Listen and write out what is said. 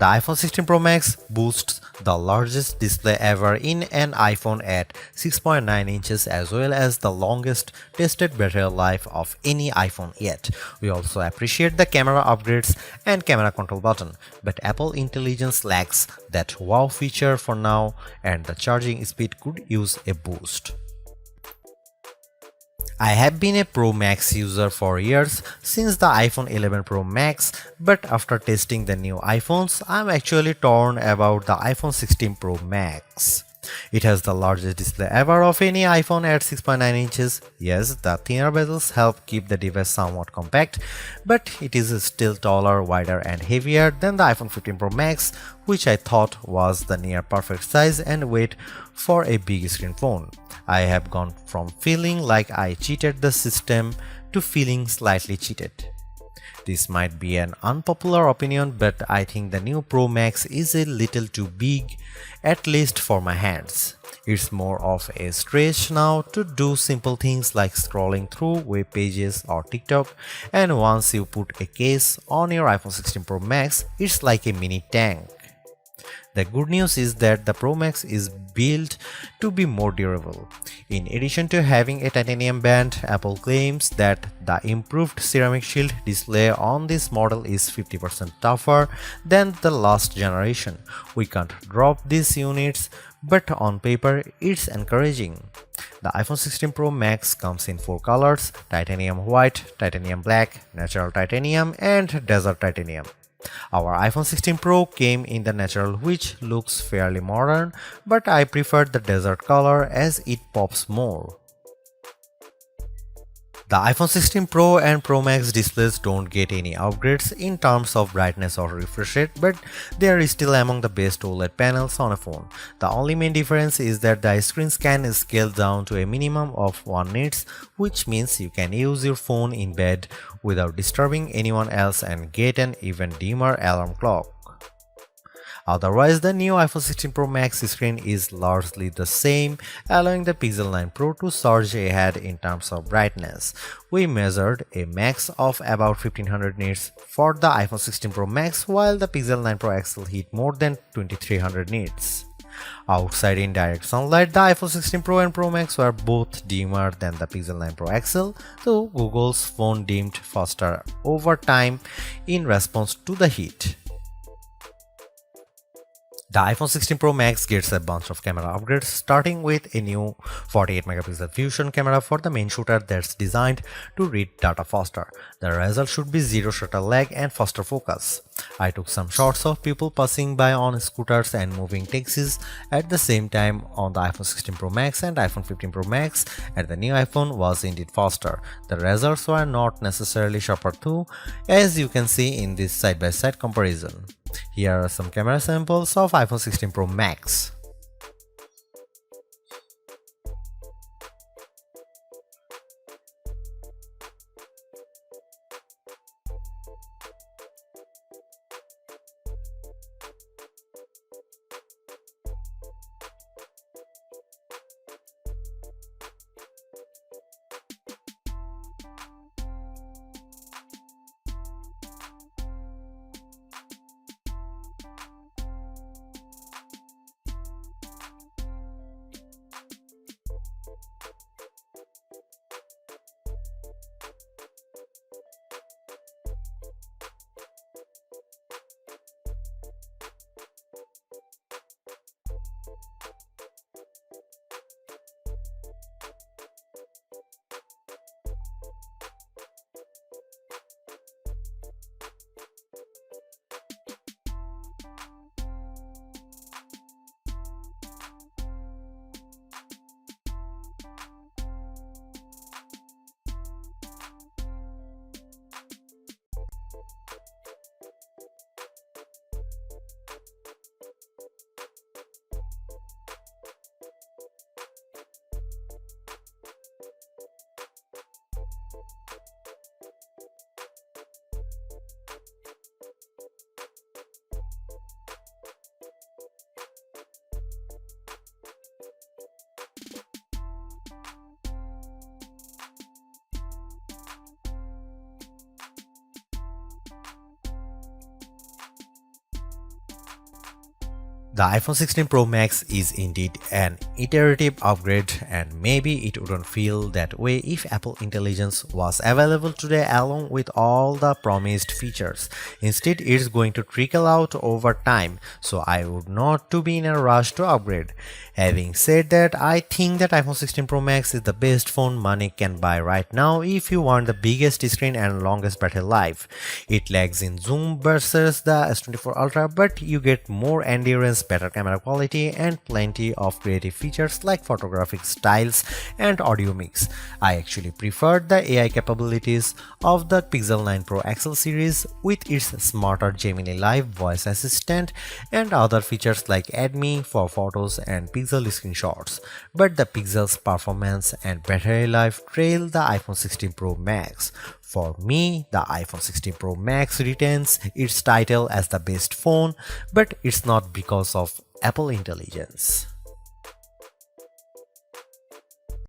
The iPhone 16 Pro Max boasts the largest display ever in an iPhone at 6.9 inches as well as the longest tested battery life of any iPhone yet. We also appreciate the camera upgrades and camera control button, but Apple Intelligence lacks that wow feature for now and the charging speed could use a boost. I have been a Pro Max user for years since the iPhone 11 Pro Max, but after testing the new iPhones, I'm actually torn about the iPhone 16 Pro Max. It has the largest display ever of any iPhone at 6.9 inches. Yes, the thinner bezels help keep the device somewhat compact, but it is still taller, wider and heavier than the iPhone 15 Pro Max, which I thought was the near perfect size and weight for a big screen phone. I have gone from feeling like I cheated the system to feeling slightly cheated. This might be an unpopular opinion, but I think the new Pro Max is a little too big, at least for my hands. It's more of a stretch now to do simple things like scrolling through web pages or TikTok, and once you put a case on your iPhone 16 Pro Max, it's like a mini tank. The good news is that the Pro Max is built to be more durable. In addition to having a titanium band, Apple claims that the improved ceramic shield display on this model is 50% tougher than the last generation. We can't drop these units, but on paper it's encouraging. The iPhone 16 Pro Max comes in 4 colors: titanium white, titanium black, natural titanium, and desert titanium. Our iPhone 16 Pro came in the natural, which looks fairly modern, but I prefer the desert color as it pops more. The iPhone 16 Pro and Pro Max displays don't get any upgrades in terms of brightness or refresh rate, but they are still among the best OLED panels on a phone. The only main difference is that the screens can scale down to a minimum of 1 nits, which means you can use your phone in bed without disturbing anyone else and get an even dimmer alarm clock. Otherwise, the new iPhone 16 Pro Max screen is largely the same, allowing the Pixel 9 Pro to surge ahead in terms of brightness. We measured a max of about 1500 nits for the iPhone 16 Pro Max, while the Pixel 9 Pro XL hit more than 2300 nits. Outside in direct sunlight, the iPhone 16 Pro and Pro Max were both dimmer than the Pixel 9 Pro XL, though Google's phone dimmed faster over time in response to the heat. The iPhone 16 Pro Max gets a bunch of camera upgrades, starting with a new 48 megapixel fusion camera for the main shooter that's designed to read data faster. The result should be zero shutter lag and faster focus. I took some shots of people passing by on scooters and moving taxis at the same time on the iPhone 16 Pro Max and iPhone 15 Pro Max, and the new iPhone was indeed faster. The results were not necessarily sharper though, as you can see in this side-by-side comparison. Here are some camera samples of iPhone 16 Pro Max. The iPhone 16 Pro Max is indeed an iterative upgrade, and maybe it wouldn't feel that way if Apple Intelligence was available today along with all the promised features. Instead, it's going to trickle out over time, so I would not to be in a rush to upgrade. Having said that, I think that iPhone 16 Pro Max is the best phone money can buy right now if you want the biggest screen and longest battery life. It lags in zoom versus the S24 Ultra, but you get more endurance, better camera quality, and plenty of creative features like photographic styles and audio mix. I actually preferred the AI capabilities of the Pixel 9 Pro XL series with its smarter Gemini Live voice assistant and other features like Add Me for photos and Pixel screenshots. But the Pixel's performance and battery life trail the iPhone 16 Pro Max. For me, the iPhone 16 Pro Max retains its title as the best phone, but it's not because of Apple Intelligence.